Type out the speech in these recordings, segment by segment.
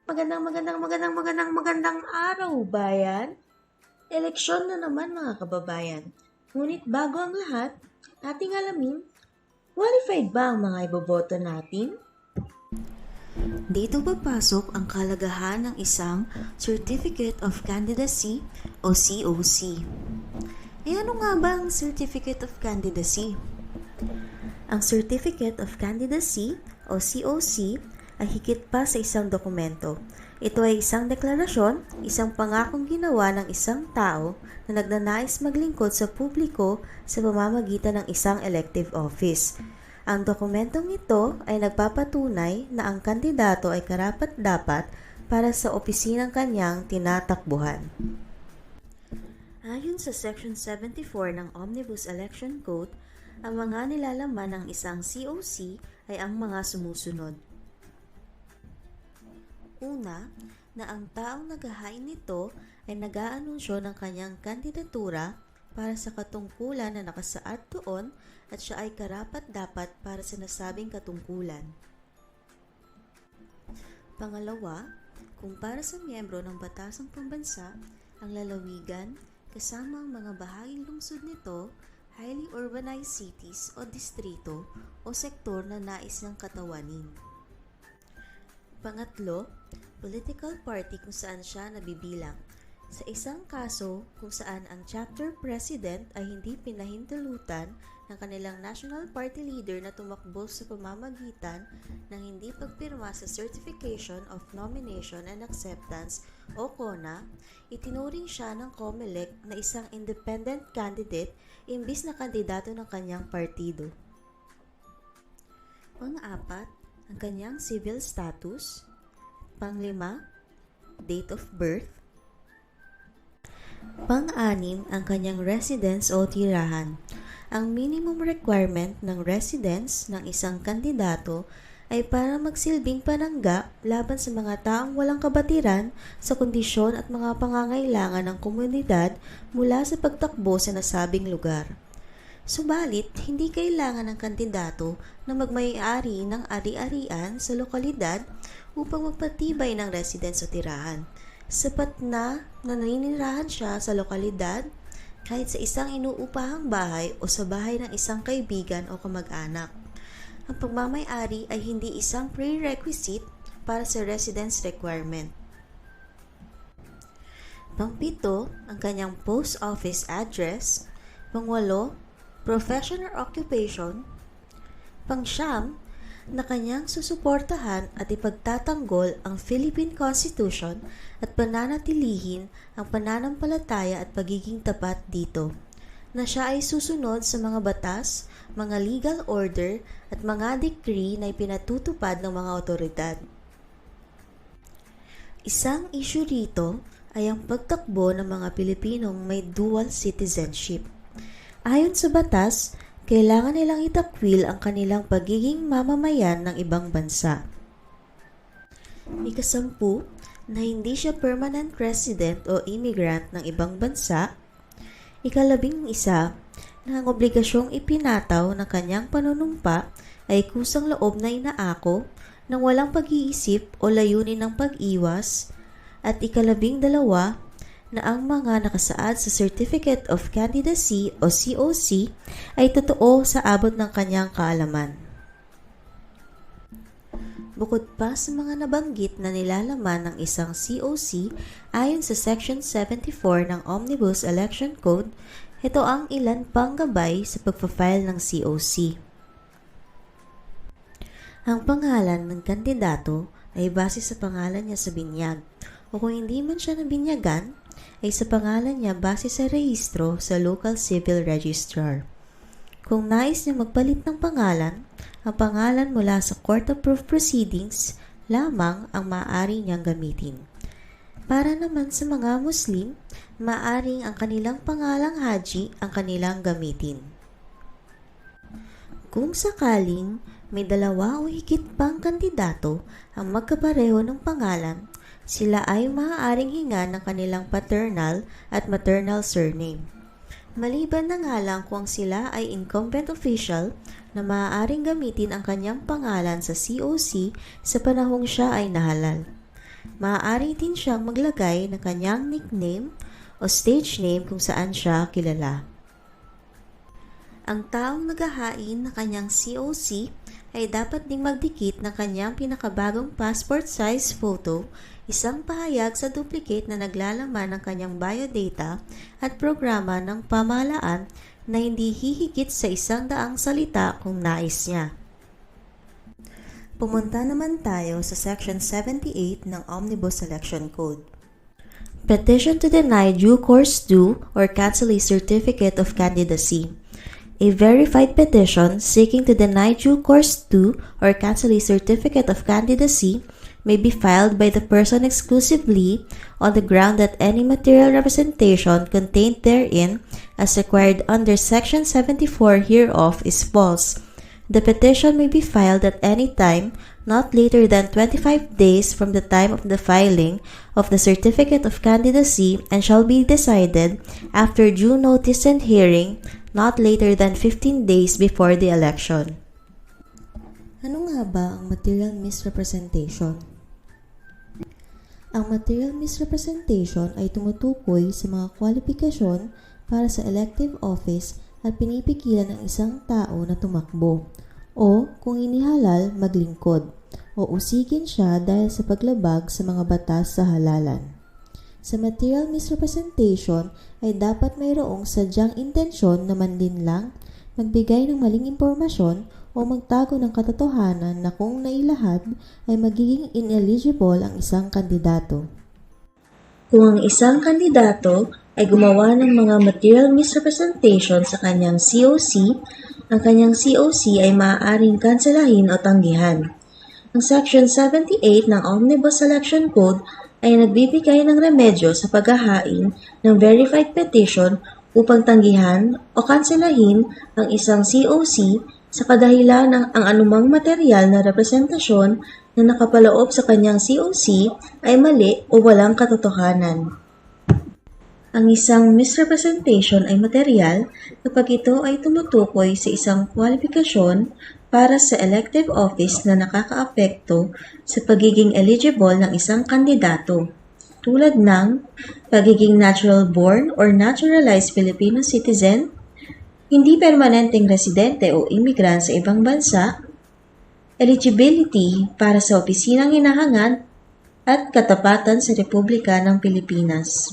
Magandang araw, bayan. Eleksyon na naman mga kababayan. Ngunit bago ang lahat, ating alamin, qualified ba ang mga iboboto natin? Dito papasok ang kalagahan ng isang Certificate of Candidacy o COC. Ano nga ba ang Certificate of Candidacy? Ang Certificate of Candidacy o COC ay higit pa sa isang dokumento. Ito ay isang deklarasyon, isang pangakong ginawa ng isang tao na nagnanais maglingkod sa publiko sa pamamagitan ng isang elective office. Ang dokumentong ito ay nagpapatunay na ang kandidato ay karapat-dapat para sa opisinang kanyang tinatakbuhan. Ayon sa Section 74 ng Omnibus Election Code, ang mga nilalaman ng isang COC ay ang mga sumusunod. Una, na ang taong naghahain nito ay nag-aanunsyo ng kanyang kandidatura para sa katungkulan na nakasaad doon at siya ay karapat-dapat para sa nasabing katungkulan. Pangalawa, kung para sa miyembro ng batasang pambansa, ang lalawigan, kasama ang mga bahaging lungsod nito, highly urbanized cities o distrito o sektor na nais niyang katawanin. Pangatlo, political party kung saan siya nabibilang. Sa isang kaso kung saan ang chapter president ay hindi pinahintulutan ng kanilang national party leader na tumakbo sa pamamagitan ng hindi pagpirma sa Certification of Nomination and Acceptance o CONA, itinuring siya ng COMELEC na isang independent candidate imbis na kandidato ng kanyang partido. Pang-apat, ang kanyang civil status. Pang-lima, date of birth. Pang-anim, ang kanyang residence o tirahan. Ang minimum requirement ng residence ng isang kandidato ay para magsilbing panangga laban sa mga taong walang kabatiran sa kondisyon at mga pangangailangan ng komunidad mula sa pagtakbo sa nasabing lugar. Subalit, hindi kailangan ng kandidato na magmay-ari ng ari-arian sa lokalidad upang magpatibay ng residence o tirahan. Sapat na naninirahan siya sa lokalidad kahit sa isang inuupahang bahay o sa bahay ng isang kaibigan o kamag-anak. Ang pagmamay-ari ay hindi isang prerequisite para sa residence requirement. Pang-pito, ang kanyang post office address. Pang-walo, profession or occupation. Pang-siyam, na kanyang susuportahan at ipagtatanggol ang Philippine Constitution at pananatilihin ang pananampalataya at pagiging tapat dito, na siya ay susunod sa mga batas, mga legal order at mga decree na ipinatutupad ng mga otoridad. Isang issue rito ay ang pagtakbo ng mga Pilipinong may dual citizenship. Ayon sa batas, kailangan nilang itakwil ang kanilang pagiging mamamayan ng ibang bansa. Ika-10, na hindi siya permanent resident o immigrant ng ibang bansa. Ika-11, na ang obligasyong ipinataw ng kanyang panunumpa ay kusang loob na inaako ng walang pag-iisip o layunin ng pag-iwas. At ika-12, na ang mga nakasaad sa Certificate of Candidacy o COC ay totoo sa abot ng kanyang kaalaman. Bukod pa sa mga nabanggit na nilalaman ng isang COC ayon sa Section 74 ng Omnibus Election Code, ito ang ilan pang gabay sa pagpa-file ng COC. Ang pangalan ng kandidato ay base sa pangalan niya sa binyag, o kung hindi man siya nabinyagan, ay sa pangalan niya base sa rehistro sa local civil registrar. Kung nais niya magpalit ng pangalan, ang pangalan mula sa court-approved proceedings lamang ang maaari niyang gamitin. Para naman sa mga Muslim, maaring ang kanilang pangalang haji ang kanilang gamitin. Kung sakaling may dalawa o higit pang kandidato ang magkapareho ng pangalan, sila ay maaaring hinga ng kanilang paternal at maternal surname. Maliban na nga lang kung sila ay incumbent official na maaaring gamitin ang kanyang pangalan sa COC sa panahong siya ay nahalal. Maaari din siyang maglagay ng kanyang nickname o stage name kung saan siya kilala. Ang taong naghahain ng kanyang COC ay dapat ding magdikit ng kanyang pinakabagong passport size photo, isang pahayag sa duplicate na naglalaman ng kanyang biodata at programa ng pamahalaan na hindi hihigit sa 100 salita kung nais niya. Pumunta naman tayo sa Section 78 ng Omnibus Election Code. Petition to deny due course to or cancel a certificate of candidacy. A verified petition seeking to deny due course to or cancel a certificate of candidacy may be filed by the person exclusively on the ground that any material representation contained therein as required under Section 74 hereof is false. The petition may be filed at any time not later than 25 days from the time of the filing of the certificate of candidacy and shall be decided after due notice and hearing not later than 15 days before the election. Ano nga ba ang material misrepresentation? Ang material misrepresentation ay tumutukoy sa mga kwalifikasyon para sa elective office at pinipigilan ng isang tao na tumakbo o kung inihalal maglingkod o usigin siya dahil sa paglabag sa mga batas sa halalan. Sa material misrepresentation ay dapat mayroong sadyang intensyon na manlinlang, magbigay ng maling impormasyon o magtago ng katotohanan na kung nailahad ay magiging ineligible ang isang kandidato. Kung ang isang kandidato ay gumawa ng mga material misrepresentation sa kanyang COC, ang kanyang COC ay maaaring kanselahin o tanggihan. Ang Section 78 ng Omnibus Election Code ay nagbibigay ng remedyo sa paghahain ng verified petition upang tanggihan o kanselahin ang isang COC sa kadahilan ng ang anumang material na representasyon na nakapaloob sa kanyang COC ay mali o walang katotohanan. Ang isang misrepresentation ay material kapag ito ay tumutukoy sa isang kwalifikasyon para sa elective office na nakakaapekto sa pagiging eligible ng isang kandidato, tulad ng pagiging natural-born or naturalized Filipino citizen, hindi permanenteng residente o immigrant sa ibang bansa, eligibility para sa opisinang hinahangad, at katapatan sa Republika ng Pilipinas.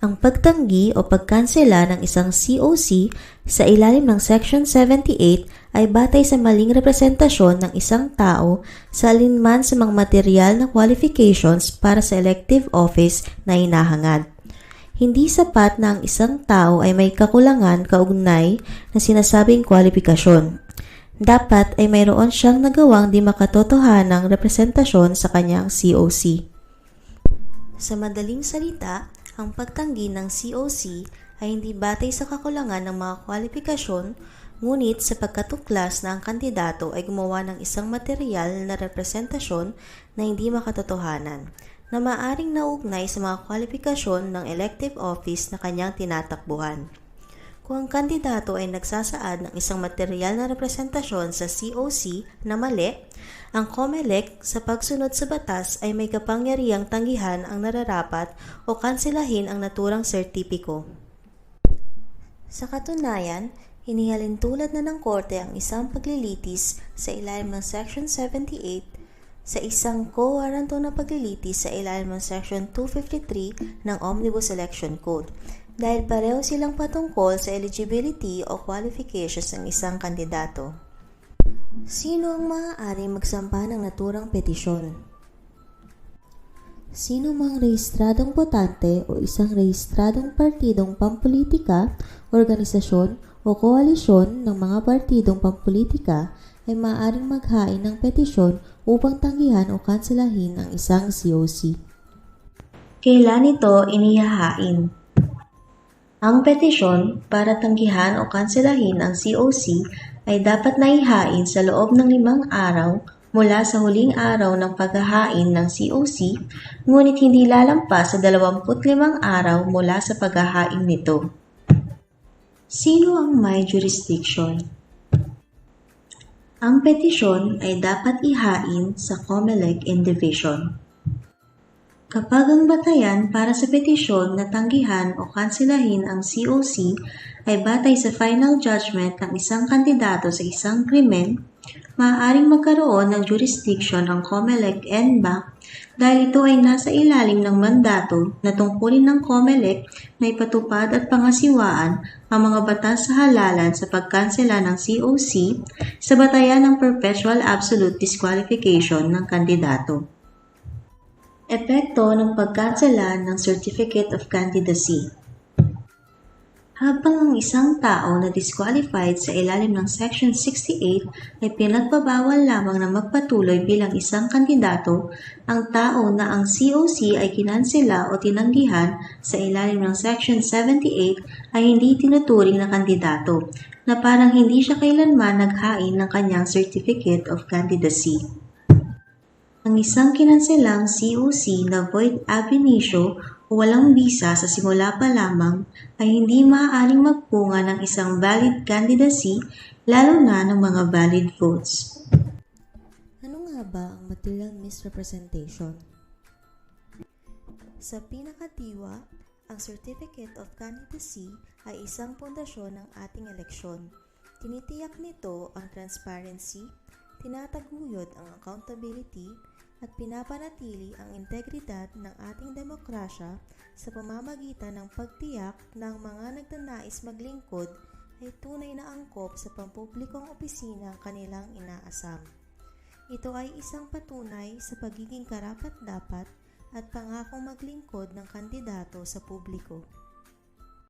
Ang pagtanggi o pagkansela ng isang COC sa ilalim ng Section 78 ay batay sa maling representasyon ng isang tao sa alinman sa mga material na qualifications para sa elective office na hinahangad. Hindi sapat na ang isang tao ay may kakulangan kaugnay na sinasabing kwalifikasyon. Dapat ay mayroon siyang nagawang di makatotohanang representasyon sa kanyang COC. Sa madaling salita, ang pagtanggi ng COC ay hindi batay sa kakulangan ng mga kwalifikasyon, ngunit sa pagkatuklas na ang kandidato ay gumawa ng isang material na representasyon na hindi makatotohanan, na maaring naugnay sa mga kwalifikasyon ng elective office na kanyang tinatakbuhan. Kung ang kandidato ay nagsasaad ng isang material na representasyon sa COC na mali, ang COMELEC sa pagsunod sa batas ay may kapangyarihang tanggihan ang nararapat o kanselahin ang naturang sertipiko. Sa katunayan, hinihalin tulad na ng korte ang isang paglilitis sa ilalim ng Section 78 sa isang co-waranto na paglilitis sa ilalim ng Section 253 ng Omnibus Election Code dahil pareho silang patungkol sa eligibility o qualifications ng isang kandidato. Sino ang maaaring magsampa ng naturang petisyon? Sino mang rehistradong botante o isang rehistradong partidong pampulitika, organisasyon o koalisyon ng mga partidong pampulitika ay maaaring maghain ng petisyon upang tanggihan o kanselahin ang isang COC. Kailan ito inihahain? Ang petisyon para tanggihan o kanselahin ang COC ay dapat naihain sa loob ng 5 araw mula sa huling araw ng paghahain ng COC, ngunit hindi lalampas sa 25 araw mula sa paghahain nito. Sino ang may jurisdiction? Ang petisyon ay dapat ihain sa COMELEC in division. Kapag ang batayan para sa petisyon na tanggihan o kanselahin ang COC ay batay sa final judgment ng isang kandidato sa isang krimen, maaaring magkaroon ng jurisdiction ang COMELEC-NBAC dahil ito ay nasa ilalim ng mandato na tungkulin ng COMELEC na ipatupad at pangasiwaan ang mga batas sa halalan sa pagkansela ng COC sa batayan ng perpetual absolute disqualification ng kandidato. Epekto ng pagkansela ng Certificate of Candidacy. Habang ang isang tao na disqualified sa ilalim ng Section 68 ay pinagbabawal lamang na magpatuloy bilang isang kandidato, ang tao na ang COC ay kinansela o tinanggihan sa ilalim ng Section 78 ay hindi tinuturing na kandidato, na parang hindi siya kailanman naghain ng kanyang Certificate of Candidacy. Ang isang kinanselang COC na void ab initio o walang bisa sa simula pa lamang ay hindi maaaring magpunga ng isang valid candidacy, lalo na ng mga valid votes. Ano nga ba ang material misrepresentation? Sa pinakadiwa, ang Certificate of Candidacy ay isang pundasyon ng ating eleksyon. Tinitiyak nito ang transparency, tinataguyod ang accountability, at pinapanatili ang integridad ng ating demokrasya sa pamamagitan ng pagtiyak ng mga nagnanais maglingkod ay tunay na angkop sa pampublikong opisina ang kanilang inaasam. Ito ay isang patunay sa pagiging karapat-dapat at pangakong maglingkod ng kandidato sa publiko.